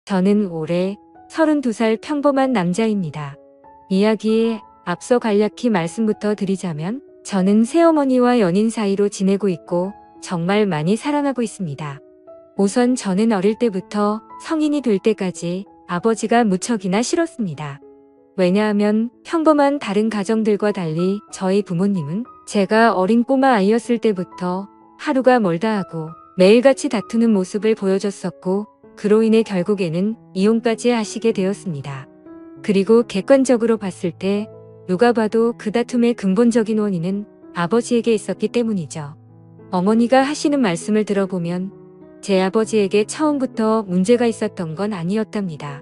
저는 올해 32살 평범한 남자입니다. 이야기에 앞서 간략히 말씀부터 드리자면 저는 새어머니와 연인 사이로 지내고 있고 정말 많이 사랑하고 있습니다. 우선 저는 어릴 때부터 성인이 될 때까지 아버지가 무척이나 싫었습니다. 왜냐하면 평범한 다른 가정들과 달리 저희 부모님은 제가 어린 꼬마 아이였을 때부터 하루가 멀다 하고 매일같이 다투는 모습을 보여줬었고 그로 인해 결국에는 이혼까지 하시게 되었습니다. 그리고 객관적으로 봤을 때 누가 봐도 그 다툼의 근본적인 원인은 아버지에게 있었기 때문이죠. 어머니가 하시는 말씀을 들어보면 제 아버지에게 처음부터 문제가 있었던 건 아니었답니다.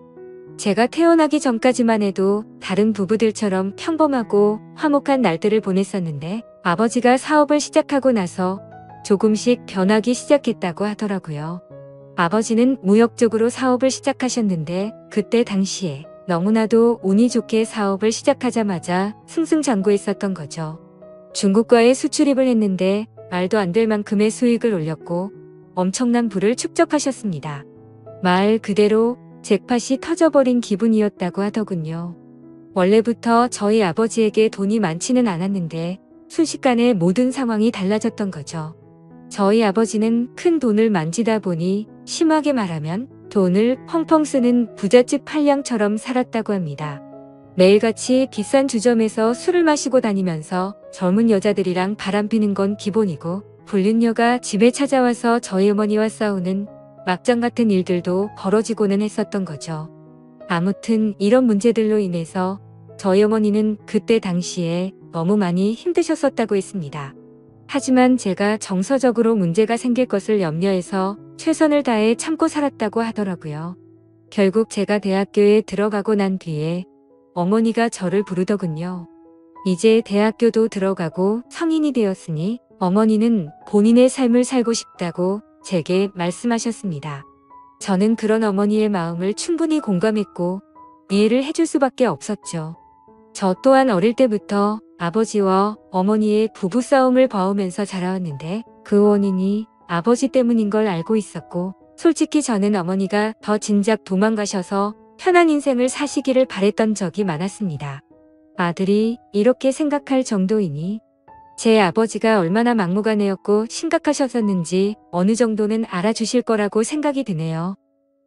제가 태어나기 전까지만 해도 다른 부부들처럼 평범하고 화목한 날들을 보냈었는데 아버지가 사업을 시작하고 나서 조금씩 변하기 시작했다고 하더라고요. 아버지는 무역적으로 사업을 시작하셨는데 그때 당시에 너무나도 운이 좋게 사업을 시작하자마자 승승장구했었던 거죠. 중국과의 수출입을 했는데 말도 안 될 만큼의 수익을 올렸고 엄청난 부를 축적하셨습니다. 말 그대로 잭팟이 터져버린 기분이었다고 하더군요. 원래부터 저희 아버지에게 돈이 많지는 않았는데 순식간에 모든 상황이 달라졌던 거죠. 저희 아버지는 큰 돈을 만지다 보니 심하게 말하면 돈을 펑펑 쓰는 부잣집 팔량처럼 살았다고 합니다. 매일같이 비싼 주점에서 술을 마시고 다니면서 젊은 여자들이랑 바람피는 건 기본이고 불륜녀가 집에 찾아와서 저희 어머니와 싸우는 막장 같은 일들도 벌어지고는 했었던 거죠. 아무튼 이런 문제들로 인해서 저희 어머니는 그때 당시에 너무 많이 힘드셨었다고 했습니다. 하지만 제가 정서적으로 문제가 생길 것을 염려해서 최선을 다해 참고 살았다고 하더라고요. 결국 제가 대학교에 들어가고 난 뒤에 어머니가 저를 부르더군요. 이제 대학교도 들어가고 성인이 되었으니 어머니는 본인의 삶을 살고 싶다고 제게 말씀하셨습니다. 저는 그런 어머니의 마음을 충분히 공감했고 이해를 해줄 수밖에 없었죠. 저 또한 어릴 때부터 아버지와 어머니의 부부싸움을 봐오면서 자라왔는데 그 원인이 아버지 때문인 걸 알고 있었고 솔직히 저는 어머니가 더 진작 도망가셔서 편한 인생을 사시기를 바랬던 적이 많았습니다. 아들이 이렇게 생각할 정도이니 제 아버지가 얼마나 막무가내였고 심각하셨었는지 어느 정도는 알아주실 거라고 생각이 드네요.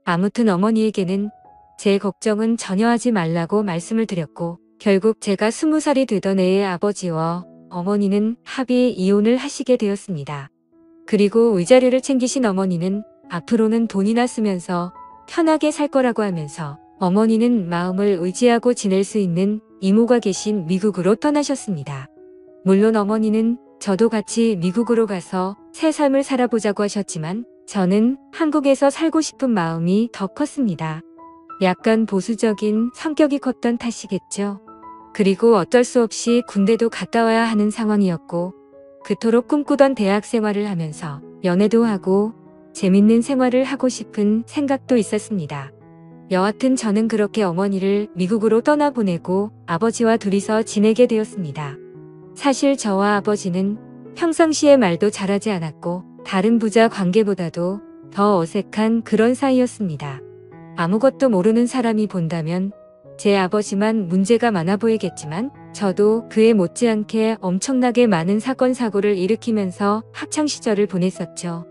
아무튼 어머니에게는 제 걱정은 전혀 하지 말라고 말씀을 드렸고 결국 제가 20살이 되던 해에 아버지와 어머니는 합의 이혼을 하시게 되었습니다. 그리고 위자료를 챙기신 어머니는 앞으로는 돈이나 쓰면서 편하게 살 거라고 하면서 어머니는 마음을 의지하고 지낼 수 있는 이모가 계신 미국으로 떠나셨습니다. 물론 어머니는 저도 같이 미국으로 가서 새 삶을 살아보자고 하셨지만 저는 한국에서 살고 싶은 마음이 더 컸습니다. 약간 보수적인 성격이 컸던 탓이겠죠. 그리고 어쩔 수 없이 군대도 갔다 와야 하는 상황이었고 그토록 꿈꾸던 대학 생활을 하면서 연애도 하고 재밌는 생활을 하고 싶은 생각도 있었습니다. 여하튼 저는 그렇게 어머니를 미국으로 떠나보내고 아버지와 둘이서 지내게 되었습니다. 사실 저와 아버지는 평상시에 말도 잘하지 않았고 다른 부자 관계보다도 더 어색한 그런 사이였습니다. 아무것도 모르는 사람이 본다면 제 아버지만 문제가 많아 보이겠지만 저도 그에 못지않게 엄청나게 많은 사건 사고를 일으키면서 학창시절을 보냈었죠.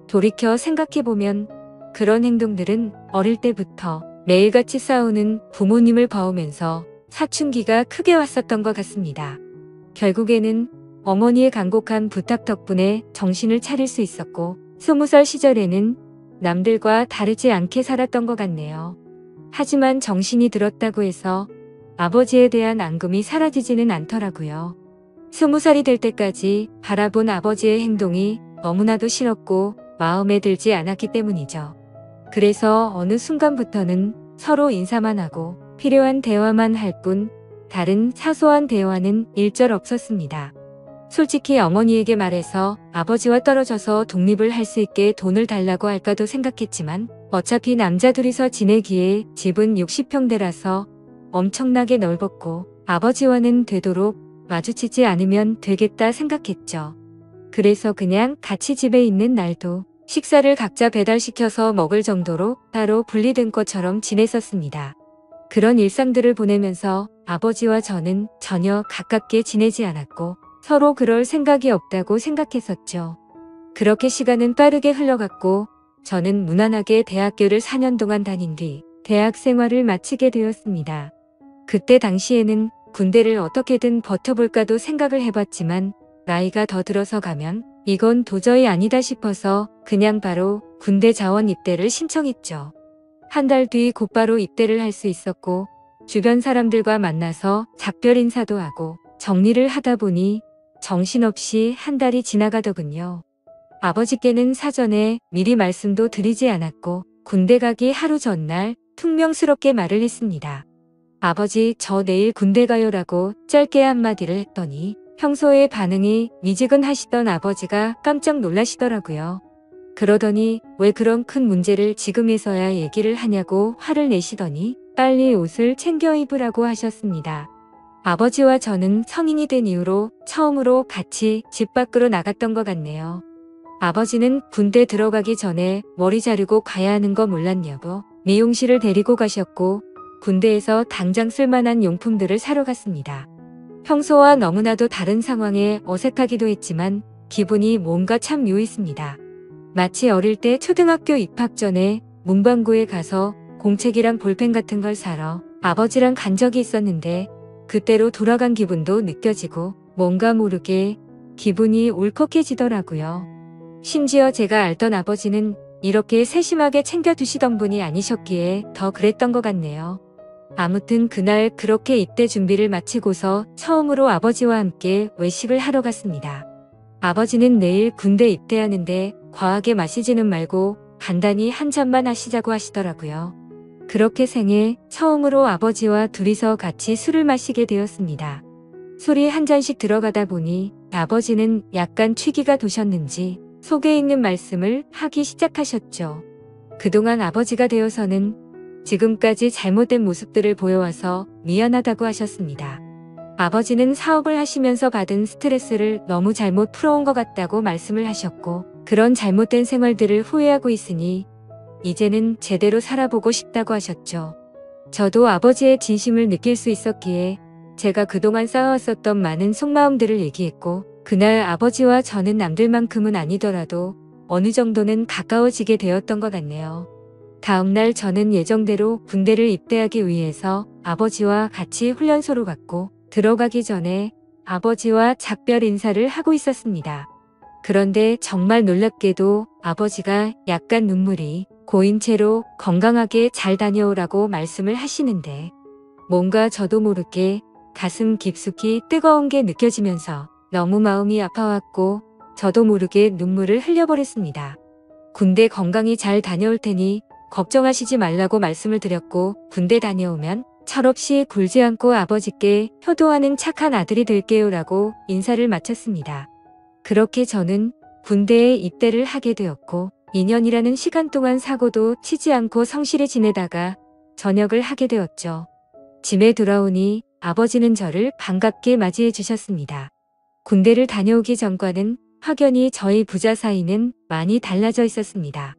돌이켜 생각해보면 그런 행동들은 어릴 때부터 매일같이 싸우는 부모님을 봐오면서 사춘기가 크게 왔었던 것 같습니다. 결국에는 어머니의 간곡한 부탁 덕분에 정신을 차릴 수 있었고 20살 시절에는 남들과 다르지 않게 살았던 것 같네요. 하지만 정신이 들었다고 해서 아버지에 대한 앙금이 사라지지는 않더라고요. 20살이 될 때까지 바라본 아버지의 행동이 너무나도 싫었고 마음에 들지 않았기 때문이죠. 그래서 어느 순간부터는 서로 인사만 하고 필요한 대화만 할 뿐 다른 사소한 대화는 일절 없었습니다. 솔직히 어머니에게 말해서 아버지와 떨어져서 독립을 할 수 있게 돈을 달라고 할까도 생각했지만 어차피 남자 둘이서 지내기에 집은 60평대라서 엄청나게 넓었고 아버지와는 되도록 마주치지 않으면 되겠다 생각했죠. 그래서 그냥 같이 집에 있는 날도 식사를 각자 배달시켜서 먹을 정도로 따로 분리된 것처럼 지냈었습니다. 그런 일상들을 보내면서 아버지와 저는 전혀 가깝게 지내지 않았고 서로 그럴 생각이 없다고 생각했었죠. 그렇게 시간은 빠르게 흘러갔고 저는 무난하게 대학교를 4년 동안 다닌 뒤 대학 생활을 마치게 되었습니다. 그때 당시에는 군대를 어떻게든 버텨볼까도 생각을 해봤지만 나이가 더 들어서 가면 이건 도저히 아니다 싶어서 그냥 바로 군대 자원 입대를 신청했죠. 한 달 뒤 곧바로 입대를 할 수 있었고 주변 사람들과 만나서 작별 인사도 하고 정리를 하다 보니 정신없이 한 달이 지나가더군요. 아버지께는 사전에 미리 말씀도 드리지 않았고 군대 가기 하루 전날 퉁명스럽게 말을 했습니다. 아버지, 저 내일 군대 가요라고 짧게 한마디를 했더니 평소에 반응이 미지근하시던 아버지가 깜짝 놀라시더라고요. 그러더니 왜 그런 큰 문제를 지금에서야 얘기를 하냐고 화를 내시더니 빨리 옷을 챙겨 입으라고 하셨습니다. 아버지와 저는 성인이 된 이후로 처음으로 같이 집 밖으로 나갔던 것 같네요. 아버지는 군대 들어가기 전에 머리 자르고 가야 하는 거 몰랐냐고 미용실을 데리고 가셨고 군대에서 당장 쓸만한 용품들을 사러 갔습니다. 평소와 너무나도 다른 상황에 어색하기도 했지만 기분이 뭔가 참 묘했습니다. 마치 어릴 때 초등학교 입학 전에 문방구에 가서 공책이랑 볼펜 같은 걸 사러 아버지랑 간 적이 있었는데 그때로 돌아간 기분도 느껴지고 뭔가 모르게 기분이 울컥해지더라고요. 심지어 제가 알던 아버지는 이렇게 세심하게 챙겨두시던 분이 아니셨기에 더 그랬던 것 같네요. 아무튼 그날 그렇게 입대 준비를 마치고서 처음으로 아버지와 함께 외식을 하러 갔습니다. 아버지는 내일 군대 입대하는데 과하게 마시지는 말고 간단히 한 잔만 하시자고 하시더라고요. 그렇게 생애 처음으로 아버지와 둘이서 같이 술을 마시게 되었습니다. 술이 한 잔씩 들어가다 보니 아버지는 약간 취기가 도셨는지 속에 있는 말씀을 하기 시작하셨죠. 그동안 아버지가 되어서는 지금까지 잘못된 모습들을 보여와서 미안하다고 하셨습니다. 아버지는 사업을 하시면서 받은 스트레스를 너무 잘못 풀어온 것 같다고 말씀을 하셨고 그런 잘못된 생활들을 후회하고 있으니 이제는 제대로 살아보고 싶다고 하셨죠. 저도 아버지의 진심을 느낄 수 있었기에 제가 그동안 쌓아왔었던 많은 속마음들을 얘기했고 그날 아버지와 저는 남들만큼은 아니더라도 어느 정도는 가까워지게 되었던 것 같네요. 다음날 저는 예정대로 군대를 입대하기 위해서 아버지와 같이 훈련소로 갔고 들어가기 전에 아버지와 작별 인사를 하고 있었습니다. 그런데 정말 놀랍게도 아버지가 약간 눈물이 고인 채로 건강하게 잘 다녀오라고 말씀을 하시는데 뭔가 저도 모르게 가슴 깊숙이 뜨거운 게 느껴지면서 너무 마음이 아파왔고 저도 모르게 눈물을 흘려버렸습니다. 군대 건강히 잘 다녀올 테니 걱정하시지 말라고 말씀을 드렸고 군대 다녀오면 철없이 굴지 않고 아버지께 효도하는 착한 아들이 될게요라고 인사를 마쳤습니다. 그렇게 저는 군대에 입대를 하게 되었고 2년이라는 시간 동안 사고도 치지 않고 성실히 지내다가 전역을 하게 되었죠. 집에 돌아오니 아버지는 저를 반갑게 맞이해 주셨습니다. 군대를 다녀오기 전과는 확연히 저희 부자 사이는 많이 달라져 있었습니다.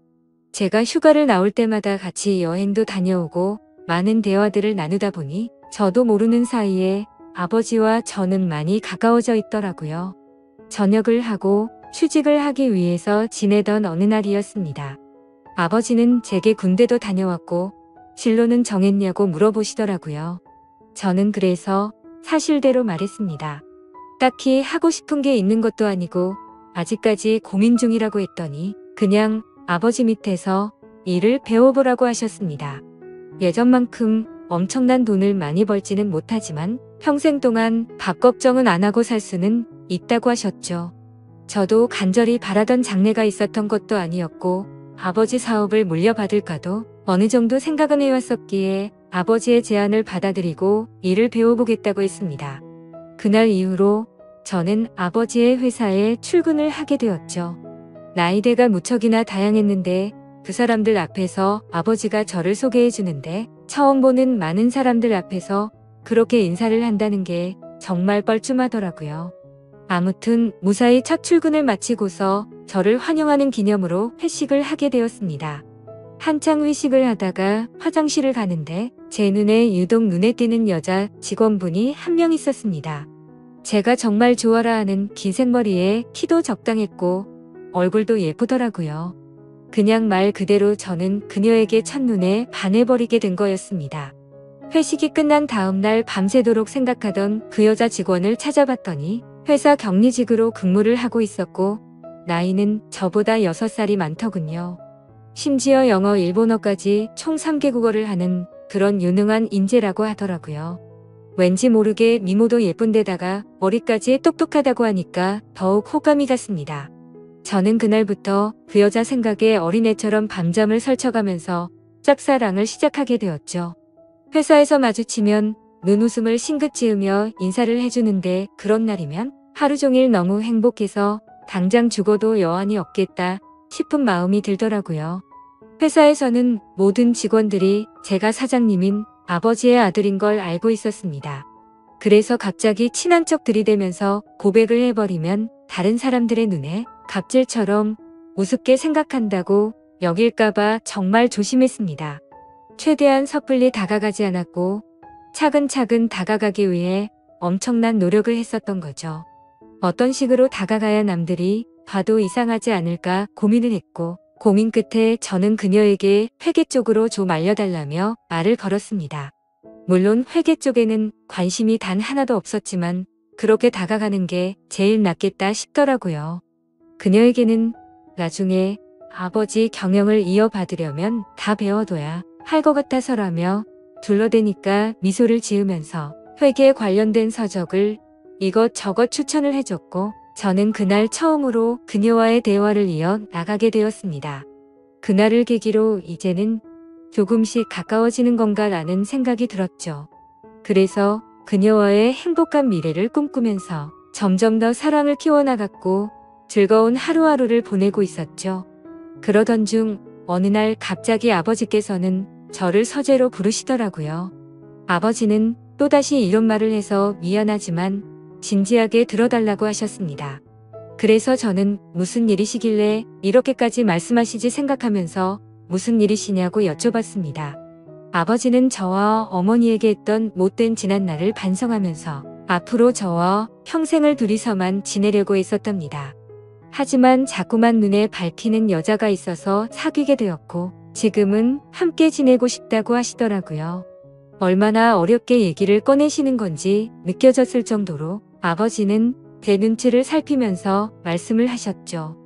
제가 휴가를 나올 때마다 같이 여행도 다녀오고 많은 대화들을 나누다 보니 저도 모르는 사이에 아버지와 저는 많이 가까워져 있더라고요. 전역을 하고 취직을 하기 위해서 지내던 어느 날이었습니다. 아버지는 제게 군대도 다녀왔고 진로는 정했냐고 물어보시더라고요. 저는 그래서 사실대로 말했습니다. 딱히 하고 싶은 게 있는 것도 아니고 아직까지 고민 중이라고 했더니 그냥 아버지 밑에서 일을 배워보라고 하셨습니다. 예전만큼 엄청난 돈을 많이 벌지는 못하지만 평생 동안 밥 걱정은 안 하고 살 수는 있다고 하셨죠. 저도 간절히 바라던 장래가 있었던 것도 아니었고 아버지 사업을 물려받을까도 어느 정도 생각은 해왔었기에 아버지의 제안을 받아들이고 일을 배워보겠다고 했습니다. 그날 이후로 저는 아버지의 회사에 출근을 하게 되었죠. 나이대가 무척이나 다양했는데 그 사람들 앞에서 아버지가 저를 소개해 주는데 처음 보는 많은 사람들 앞에서 그렇게 인사를 한다는 게 정말 뻘쭘하더라고요. 아무튼 무사히 첫 출근을 마치고서 저를 환영하는 기념으로 회식을 하게 되었습니다. 한창 회식을 하다가 화장실을 가는데 제 눈에 유독 눈에 띄는 여자 직원분이 한 명 있었습니다. 제가 정말 좋아라 하는 긴 생머리에 키도 적당했고 얼굴도 예쁘더라고요. 그냥 말 그대로 저는 그녀에게 첫눈에 반해버리게 된 거였습니다. 회식이 끝난 다음날 밤새도록 생각하던 그 여자 직원을 찾아봤더니 회사 격리직으로 근무를 하고 있었고 나이는 저보다 6살이 많더군요. 심지어 영어, 일본어까지 총 3개국어를 하는 그런 유능한 인재라고 하더라고요. 왠지 모르게 미모도 예쁜데다가 머리까지 똑똑하다고 하니까 더욱 호감이 갔습니다. 저는 그날부터 그 여자 생각에 어린애처럼 밤잠을 설쳐가면서 짝사랑을 시작하게 되었죠. 회사에서 마주치면 눈웃음을 싱긋 지으며 인사를 해주는데 그런 날이면 하루 종일 너무 행복해서 당장 죽어도 여한이 없겠다 싶은 마음이 들더라고요. 회사에서는 모든 직원들이 제가 사장님인 아버지의 아들인 걸 알고 있었습니다. 그래서 갑자기 친한 척 들이대면서 고백을 해버리면 다른 사람들의 눈에 갑질처럼 우습게 생각한다고 여길까봐 정말 조심했습니다. 최대한 섣불리 다가가지 않았고 차근차근 다가가기 위해 엄청난 노력을 했었던 거죠. 어떤 식으로 다가가야 남들이 봐도 이상하지 않을까 고민을 했고 고민 끝에 저는 그녀에게 회계 쪽으로 좀 알려달라며 말을 걸었습니다. 물론 회계 쪽에는 관심이 단 하나도 없었지만 그렇게 다가가는 게 제일 낫겠다 싶더라고요. 그녀에게는 나중에 아버지 경영을 이어받으려면 다 배워둬야 할 것 같아서라며 둘러대니까 미소를 지으면서 회계에 관련된 서적을 이것저것 추천을 해줬고 저는 그날 처음으로 그녀와의 대화를 이어 나가게 되었습니다. 그날을 계기로 이제는 조금씩 가까워지는 건가라는 생각이 들었죠. 그래서 그녀와의 행복한 미래를 꿈꾸면서 점점 더 사랑을 키워나갔고 즐거운 하루하루를 보내고 있었죠. 그러던 중 어느 날 갑자기 아버지께서는 저를 서재로 부르시더라고요. 아버지는 또다시 이런 말을 해서 미안하지만 진지하게 들어달라고 하셨습니다. 그래서 저는 무슨 일이시길래 이렇게까지 말씀하시지 생각하면서 무슨 일이시냐고 여쭤봤습니다. 아버지는 저와 어머니에게 했던 못된 지난날을 반성하면서 앞으로 저와 평생을 둘이서만 지내려고 했었답니다. 하지만 자꾸만 눈에 밟히는 여자가 있어서 사귀게 되었고 지금은 함께 지내고 싶다고 하시더라고요. 얼마나 어렵게 얘기를 꺼내시는 건지 느껴졌을 정도로 아버지는 제 눈치를 살피면서 말씀을 하셨죠.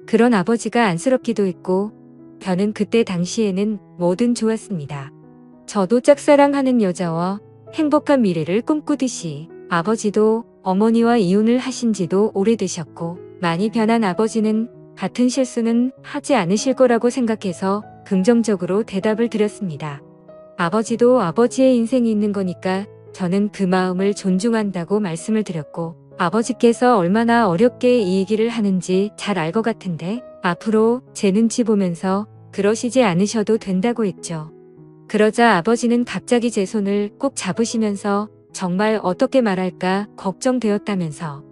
그런 아버지가 안쓰럽기도 했고 저는 그때 당시에는 뭐든 좋았습니다. 저도 짝사랑하는 여자와 행복한 미래를 꿈꾸듯이 아버지도 어머니와 이혼을 하신 지도 오래되셨고 많이 변한 아버지는 같은 실수는 하지 않으실 거라고 생각해서 긍정적으로 대답을 드렸습니다. 아버지도 아버지의 인생이 있는 거니까 저는 그 마음을 존중한다고 말씀을 드렸고 아버지께서 얼마나 어렵게 이 얘기를 하는지 잘 알 것 같은데 앞으로 제 눈치 보면서 그러시지 않으셔도 된다고 했죠. 그러자 아버지는 갑자기 제 손을 꼭 잡으시면서 정말 어떻게 말할까 걱정되었다면서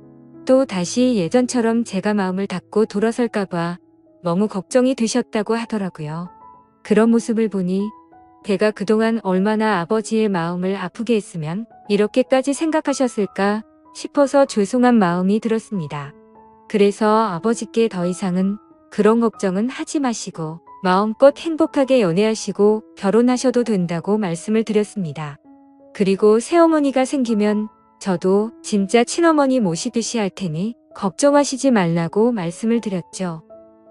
또 다시 예전처럼 제가 마음을 닫고 돌아설까봐 너무 걱정이 되셨다고 하더라고요. 그런 모습을 보니 제가 그동안 얼마나 아버지의 마음을 아프게 했으면 이렇게까지 생각하셨을까 싶어서 죄송한 마음이 들었습니다. 그래서 아버지께 더 이상은 그런 걱정은 하지 마시고 마음껏 행복하게 연애하시고 결혼하셔도 된다고 말씀을 드렸습니다. 그리고 새어머니가 생기면 저도 진짜 친어머니 모시듯이 할 테니 걱정하시지 말라고 말씀을 드렸죠.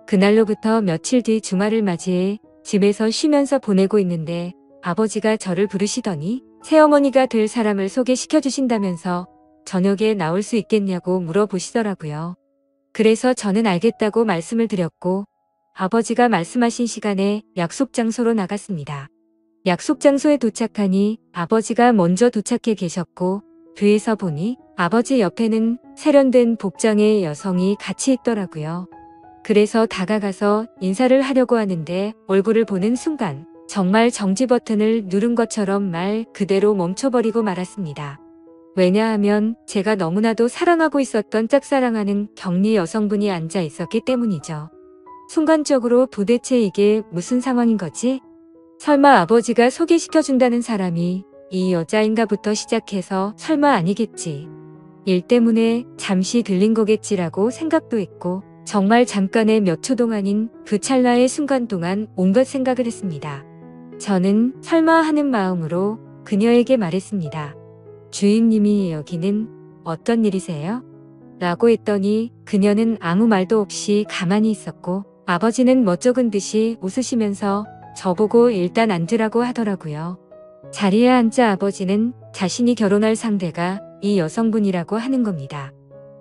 그날로부터 며칠 뒤 주말을 맞이해 집에서 쉬면서 보내고 있는데 아버지가 저를 부르시더니 새어머니가 될 사람을 소개시켜 주신다면서 저녁에 나올 수 있겠냐고 물어보시더라고요. 그래서 저는 알겠다고 말씀을 드렸고 아버지가 말씀하신 시간에 약속 장소로 나갔습니다. 약속 장소에 도착하니 아버지가 먼저 도착해 계셨고 뒤에서 보니 아버지 옆에는 세련된 복장의 여성이 같이 있더라고요. 그래서 다가가서 인사를 하려고 하는데 얼굴을 보는 순간 정말 정지 버튼을 누른 것처럼 말 그대로 멈춰버리고 말았습니다. 왜냐하면 제가 너무나도 사랑하고 있었던 짝사랑하는 격리 여성분이 앉아 있었기 때문이죠. 순간적으로 도대체 이게 무슨 상황인 거지? 설마 아버지가 소개시켜준다는 사람이 이 여자인가부터 시작해서 설마 아니겠지. 일 때문에 잠시 들린 거겠지라고 생각도 했고 정말 잠깐의 몇 초 동안인 그 찰나의 순간 동안 온갖 생각을 했습니다. 저는 설마 하는 마음으로 그녀에게 말했습니다. 주인님이 여기는 어떤 일이세요? 라고 했더니 그녀는 아무 말도 없이 가만히 있었고 아버지는 멋쩍은 듯이 웃으시면서 저보고 일단 앉으라고 하더라고요. 자리에 앉자 아버지는 자신이 결혼할 상대가 이 여성분이라고 하는 겁니다.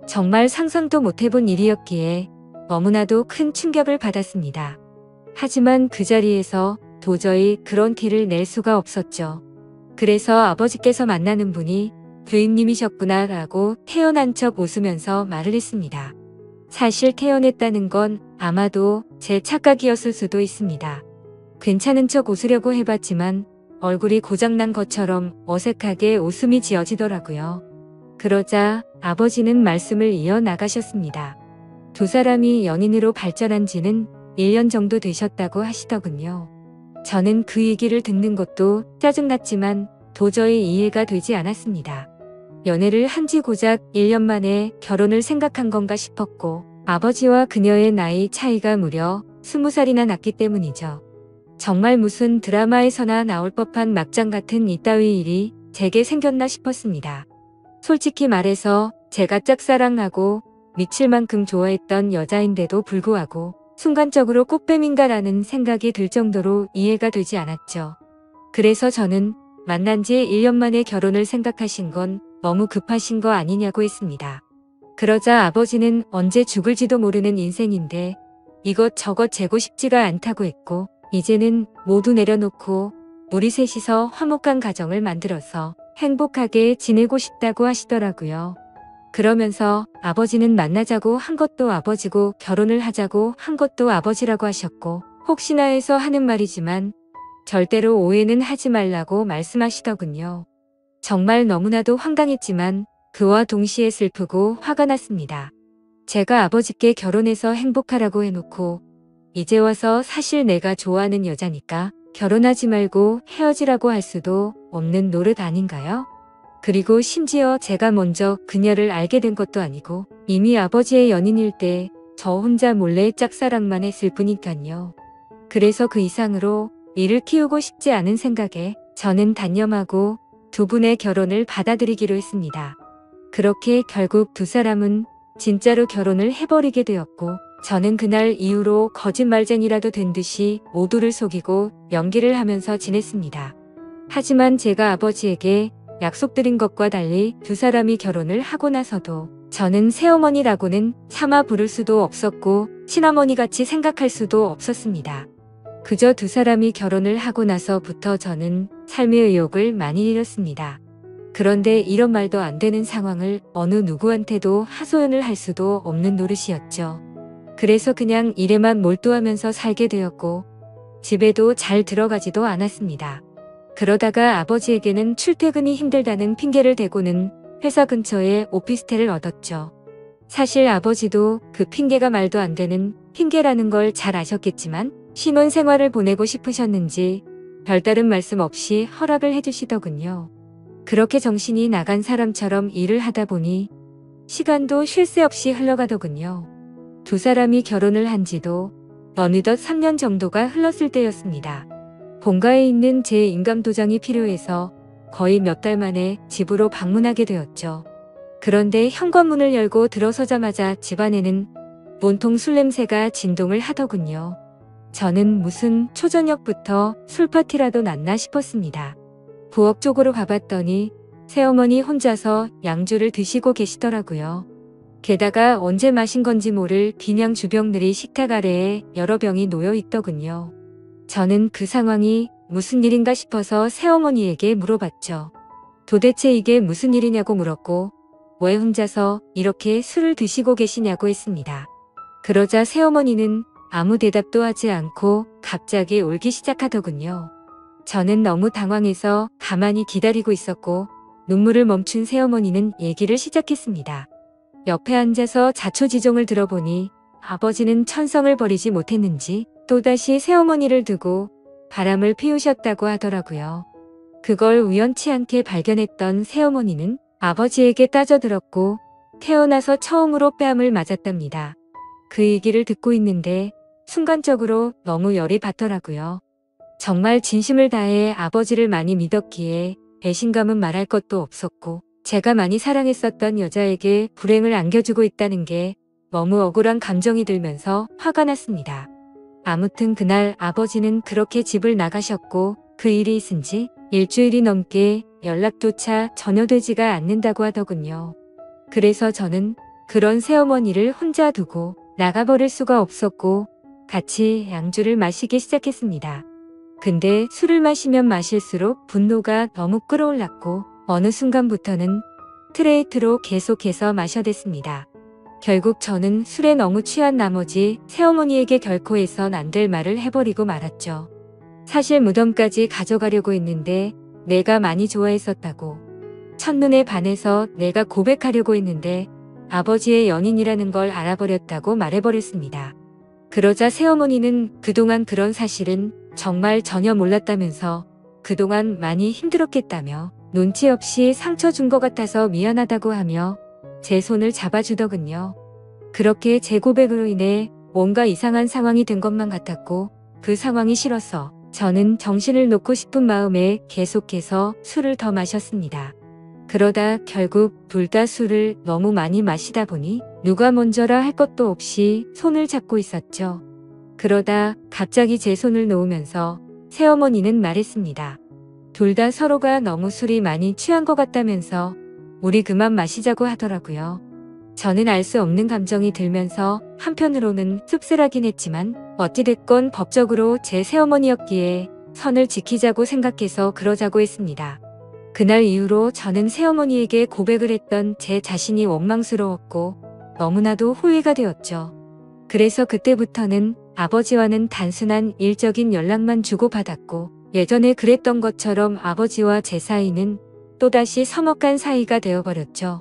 정말 상상도 못해본 일이었기에 너무나도 큰 충격을 받았습니다. 하지만 그 자리에서 도저히 그런 티를 낼 수가 없었죠. 그래서 아버지께서 만나는 분이 부인님이셨구나 라고 태연한 척 웃으면서 말을 했습니다. 사실 태연했다는 건 아마도 제 착각이었을 수도 있습니다. 괜찮은 척 웃으려고 해봤지만 얼굴이 고장난 것처럼 어색하게 웃음이 지어지더라고요. 그러자 아버지는 말씀을 이어나가셨습니다. 두 사람이 연인으로 발전한 지는 1년 정도 되셨다고 하시더군요. 저는 그 얘기를 듣는 것도 짜증났지만 도저히 이해가 되지 않았습니다. 연애를 한 지 고작 1년 만에 결혼을 생각한 건가 싶었고 아버지와 그녀의 나이 차이가 무려 20살이나 났기 때문이죠. 정말 무슨 드라마에서나 나올 법한 막장 같은 이따위 일이 제게 생겼나 싶었습니다. 솔직히 말해서 제가 짝사랑하고 미칠 만큼 좋아했던 여자인데도 불구하고 순간적으로 꽃뱀인가라는 생각이 들 정도로 이해가 되지 않았죠. 그래서 저는 만난 지 1년 만에 결혼을 생각하신 건 너무 급하신 거 아니냐고 했습니다. 그러자 아버지는 언제 죽을지도 모르는 인생인데 이것저것 재고 싶지가 않다고 했고 이제는 모두 내려놓고 우리 셋이서 화목한 가정을 만들어서 행복하게 지내고 싶다고 하시더라고요. 그러면서 아버지는 만나자고 한 것도 아버지고 결혼을 하자고 한 것도 아버지라고 하셨고 혹시나 해서 하는 말이지만 절대로 오해는 하지 말라고 말씀하시더군요. 정말 너무나도 황당했지만 그와 동시에 슬프고 화가 났습니다. 제가 아버지께 결혼해서 행복하라고 해놓고 이제 와서 사실 내가 좋아하는 여자니까 결혼하지 말고 헤어지라고 할 수도 없는 노릇 아닌가요? 그리고 심지어 제가 먼저 그녀를 알게 된 것도 아니고 이미 아버지의 연인일 때 저 혼자 몰래 짝사랑만 했을 뿐이니까요. 그래서 그 이상으로 이를 키우고 싶지 않은 생각에 저는 단념하고 두 분의 결혼을 받아들이기로 했습니다. 그렇게 결국 두 사람은 진짜로 결혼을 해버리게 되었고 저는 그날 이후로 거짓말쟁이라도 된 듯이 모두를 속이고 연기를 하면서 지냈습니다. 하지만 제가 아버지에게 약속드린 것과 달리 두 사람이 결혼을 하고 나서도 저는 새어머니라고는 차마 부를 수도 없었고 친어머니같이 생각할 수도 없었습니다. 그저 두 사람이 결혼을 하고 나서부터 저는 삶의 의욕을 많이 잃었습니다. 그런데 이런 말도 안 되는 상황을 어느 누구한테도 하소연을 할 수도 없는 노릇이었죠. 그래서 그냥 일에만 몰두하면서 살게 되었고 집에도 잘 들어가지도 않았습니다. 그러다가 아버지에게는 출퇴근이 힘들다는 핑계를 대고는 회사 근처에 오피스텔을 얻었죠. 사실 아버지도 그 핑계가 말도 안 되는 핑계라는 걸 잘 아셨겠지만 신혼 생활을 보내고 싶으셨는지 별다른 말씀 없이 허락을 해주시더군요. 그렇게 정신이 나간 사람처럼 일을 하다 보니 시간도 쉴 새 없이 흘러가더군요. 두 사람이 결혼을 한 지도 어느덧 3년 정도가 흘렀을 때였습니다. 본가에 있는 제 인감도장이 필요해서 거의 몇 달 만에 집으로 방문하게 되었죠. 그런데 현관문을 열고 들어서자마자 집안에는 온통 술 냄새가 진동을 하더군요. 저는 무슨 초저녁부터 술파티라도 났나 싶었습니다. 부엌 쪽으로 가봤더니 새어머니 혼자서 양주를 드시고 계시더라고요. 게다가 언제 마신 건지 모를 빈양 주병들이 식탁 아래에 여러 병이 놓여 있더군요. 저는 그 상황이 무슨 일인가 싶어서 새어머니에게 물어봤죠. 도대체 이게 무슨 일이냐고 물었고 왜 혼자서 이렇게 술을 드시고 계시냐고 했습니다. 그러자 새어머니는 아무 대답도 하지 않고 갑자기 울기 시작하더군요. 저는 너무 당황해서 가만히 기다리고 있었고 눈물을 멈춘 새어머니는 얘기를 시작했습니다. 옆에 앉아서 자초지종을 들어보니 아버지는 천성을 버리지 못했는지 또다시 새어머니를 두고 바람을 피우셨다고 하더라고요. 그걸 우연치 않게 발견했던 새어머니는 아버지에게 따져들었고 태어나서 처음으로 뺨을 맞았답니다. 그 얘기를 듣고 있는데 순간적으로 너무 열이 받더라고요. 정말 진심을 다해 아버지를 많이 믿었기에 배신감은 말할 것도 없었고 제가 많이 사랑했었던 여자에게 불행을 안겨주고 있다는 게 너무 억울한 감정이 들면서 화가 났습니다. 아무튼 그날 아버지는 그렇게 집을 나가셨고 그 일이 있은 지 일주일이 넘게 연락조차 전혀 되지가 않는다고 하더군요. 그래서 저는 그런 새어머니를 혼자 두고 나가버릴 수가 없었고 같이 양주를 마시기 시작했습니다. 근데 술을 마시면 마실수록 분노가 너무 끌어올랐고 어느 순간부터는 스트레이트로 계속해서 마셔댔습니다. 결국 저는 술에 너무 취한 나머지 새어머니에게 결코 해선 안 될 말을 해버리고 말았죠. 사실 무덤까지 가져가려고 했는데 내가 많이 좋아했었다고. 첫눈에 반해서 내가 고백하려고 했는데 아버지의 연인이라는 걸 알아버렸다고 말해버렸습니다. 그러자 새어머니는 그동안 그런 사실은 정말 전혀 몰랐다면서 그동안 많이 힘들었겠다며 눈치 없이 상처 준 것 같아서 미안하다고 하며 제 손을 잡아주더군요. 그렇게 제 고백으로 인해 뭔가 이상한 상황이 된 것만 같았고 그 상황이 싫어서 저는 정신을 놓고 싶은 마음에 계속해서 술을 더 마셨습니다. 그러다 결국 둘 다 술을 너무 많이 마시다 보니 누가 먼저라 할 것도 없이 손을 잡고 있었죠. 그러다 갑자기 제 손을 놓으면서 새어머니는 말했습니다. 둘 다 서로가 너무 술이 많이 취한 것 같다면서 우리 그만 마시자고 하더라고요. 저는 알 수 없는 감정이 들면서 한편으로는 씁쓸하긴 했지만 어찌됐건 법적으로 제 새어머니였기에 선을 지키자고 생각해서 그러자고 했습니다. 그날 이후로 저는 새어머니에게 고백을 했던 제 자신이 원망스러웠고 너무나도 후회가 되었죠. 그래서 그때부터는 아버지와는 단순한 일적인 연락만 주고받았고 예전에 그랬던 것처럼 아버지와 제 사이는 또다시 서먹한 사이가 되어버렸죠.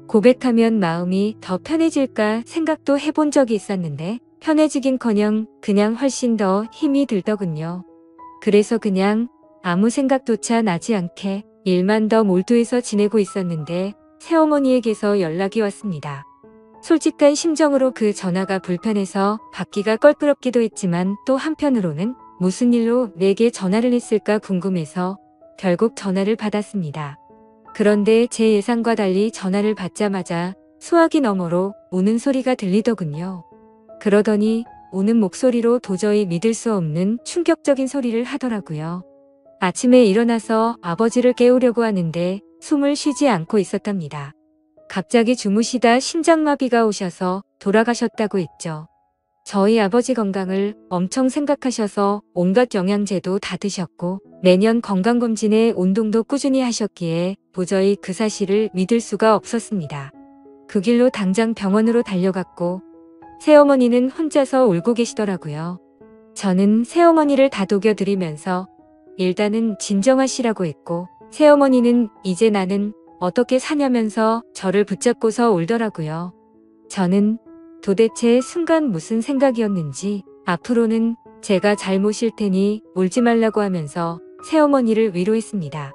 고백하면 마음이 더 편해질까 생각도 해본 적이 있었는데 편해지긴커녕 그냥 훨씬 더 힘이 들더군요. 그래서 그냥 아무 생각조차 나지 않게 일만 더 몰두해서 지내고 있었는데 새어머니에게서 연락이 왔습니다. 솔직한 심정으로 그 전화가 불편해서 받기가 껄끄럽기도 했지만 또 한편으로는 무슨 일로 내게 전화를 했을까 궁금해서 결국 전화를 받았습니다. 그런데 제 예상과 달리 전화를 받자마자 수화기 너머로 우는 소리가 들리더군요. 그러더니 우는 목소리로 도저히 믿을 수 없는 충격적인 소리를 하더라고요. 아침에 일어나서 아버지를 깨우려고 하는데 숨을 쉬지 않고 있었답니다. 갑자기 주무시다 심장마비가 오셔서 돌아가셨다고 했죠. 저희 아버지 건강을 엄청 생각하셔서 온갖 영양제도 다 드셨고 매년 건강검진에 운동도 꾸준히 하셨기에 도저히 그 사실을 믿을 수가 없었습니다. 그 길로 당장 병원으로 달려갔고 새어머니는 혼자서 울고 계시더라고요. 저는 새어머니를 다독여드리면서 일단은 진정하시라고 했고 새어머니는 이제 나는 어떻게 사냐면서 저를 붙잡고서 울더라고요. 저는 도대체 순간 무슨 생각이었는지 앞으로는 제가 잘 모실 테니 울지 말라고 하면서 새어머니를 위로했습니다.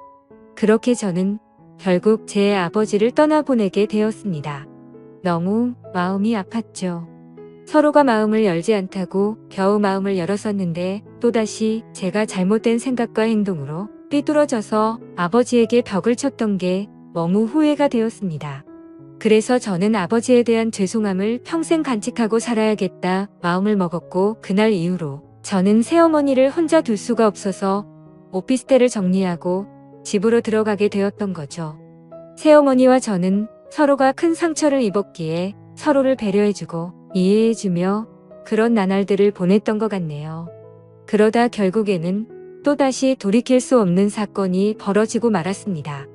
그렇게 저는 결국 제 아버지를 떠나보내게 되었습니다. 너무 마음이 아팠죠. 서로가 마음을 열지 않다고 겨우 마음을 열었었는데 또다시 제가 잘못된 생각과 행동으로 삐뚤어져서 아버지에게 벽을 쳤던 게 너무 후회가 되었습니다. 그래서 저는 아버지에 대한 죄송함을 평생 간직하고 살아야겠다 마음을 먹었고 그날 이후로 저는 새어머니를 혼자 둘 수가 없어서 오피스텔을 정리하고 집으로 들어가게 되었던 거죠. 새어머니와 저는 서로가 큰 상처를 입었기에 서로를 배려해주고 이해해주며 그런 나날들을 보냈던 것 같네요. 그러다 결국에는 또다시 돌이킬 수 없는 사건이 벌어지고 말았습니다.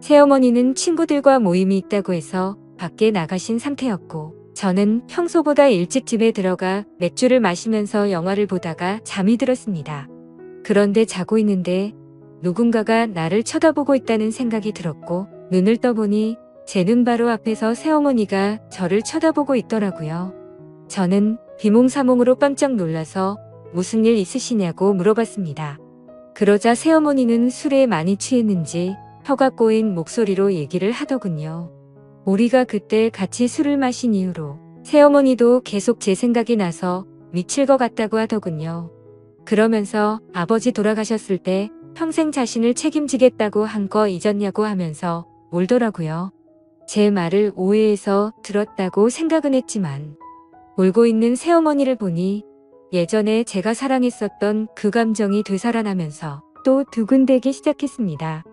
새어머니는 친구들과 모임이 있다고 해서 밖에 나가신 상태였고 저는 평소보다 일찍 집에 들어가 맥주를 마시면서 영화를 보다가 잠이 들었습니다. 그런데 자고 있는데 누군가가 나를 쳐다보고 있다는 생각이 들었고 눈을 떠보니 제 눈 바로 앞에서 새어머니가 저를 쳐다보고 있더라고요. 저는 비몽사몽으로 깜짝 놀라서 무슨 일 있으시냐고 물어봤습니다. 그러자 새어머니는 술에 많이 취했는지 혀가 꼬인 목소리로 얘기를 하더군요. 우리가 그때 같이 술을 마신 이후로 새어머니도 계속 제 생각이 나서 미칠 것 같다고 하더군요. 그러면서 아버지 돌아가셨을 때 평생 자신을 책임지겠다고 한 거 잊었냐고 하면서 울더라고요. 제 말을 오해해서 들었다고 생각은 했지만 울고 있는 새어머니를 보니 예전에 제가 사랑했었던 그 감정이 되살아나면서 또 두근대기 시작했습니다.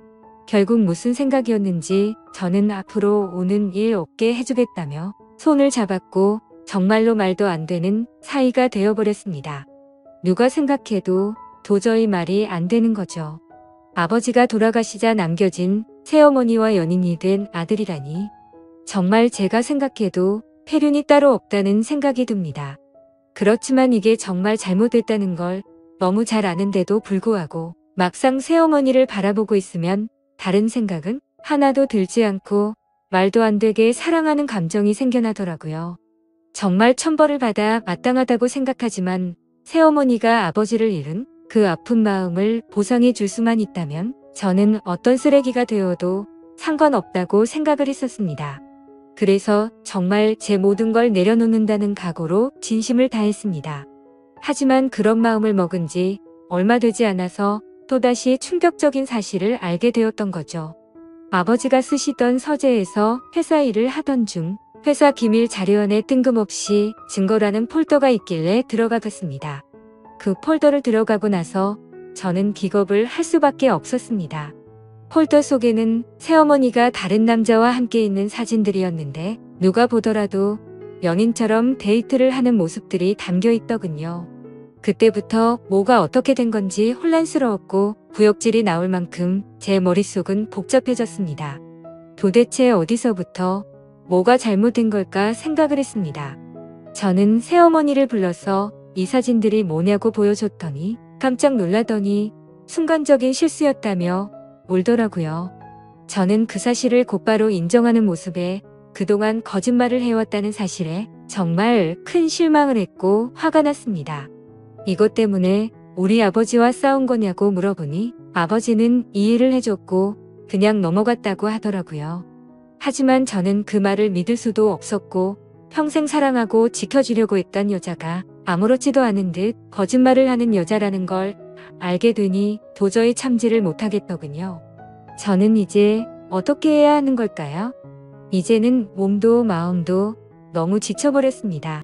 결국 무슨 생각이었는지 저는 앞으로 오는 일 없게 해주겠다며 손을 잡았고 정말로 말도 안 되는 사이가 되어버렸습니다. 누가 생각해도 도저히 말이 안 되는 거죠. 아버지가 돌아가시자 남겨진 새어머니와 연인이 된 아들이라니 정말 제가 생각해도 폐륜이 따로 없다는 생각이 듭니다. 그렇지만 이게 정말 잘못됐다는 걸 너무 잘 아는데도 불구하고 막상 새어머니를 바라보고 있으면 다른 생각은 하나도 들지 않고 말도 안 되게 사랑하는 감정이 생겨나더라고요. 정말 천벌을 받아 마땅하다고 생각하지만 새어머니가 아버지를 잃은 그 아픈 마음을 보상해 줄 수만 있다면 저는 어떤 쓰레기가 되어도 상관없다고 생각을 했었습니다. 그래서 정말 제 모든 걸 내려놓는다는 각오로 진심을 다했습니다. 하지만 그런 마음을 먹은 지 얼마 되지 않아서 또다시 충격적인 사실을 알게 되었던 거죠. 아버지가 쓰시던 서재에서 회사 일을 하던 중 회사 기밀 자료 안에 뜬금없이 증거라는 폴더가 있길래 들어가 봤습니다. 그 폴더를 들어가고 나서 저는 기겁을 할 수밖에 없었습니다. 폴더 속에는 새어머니가 다른 남자와 함께 있는 사진들이었는데 누가 보더라도 연인처럼 데이트를 하는 모습들이 담겨 있더군요. 그때부터 뭐가 어떻게 된 건지 혼란스러웠고 구역질이 나올 만큼 제 머릿속은 복잡해졌습니다. 도대체 어디서부터 뭐가 잘못된 걸까 생각을 했습니다. 저는 새어머니를 불러서 이 사진들이 뭐냐고 보여줬더니 깜짝 놀라더니 순간적인 실수였다며 울더라고요. 저는 그 사실을 곧바로 인정하는 모습에 그동안 거짓말을 해왔다는 사실에 정말 큰 실망을 했고 화가 났습니다. 이것 때문에 우리 아버지와 싸운 거냐고 물어보니 아버지는 이해를 해줬고 그냥 넘어갔다고 하더라고요. 하지만 저는 그 말을 믿을 수도 없었고 평생 사랑하고 지켜주려고 했던 여자가 아무렇지도 않은 듯 거짓말을 하는 여자라는 걸 알게 되니 도저히 참지를 못하겠더군요. 저는 이제 어떻게 해야 하는 걸까요? 이제는 몸도 마음도 너무 지쳐버렸습니다.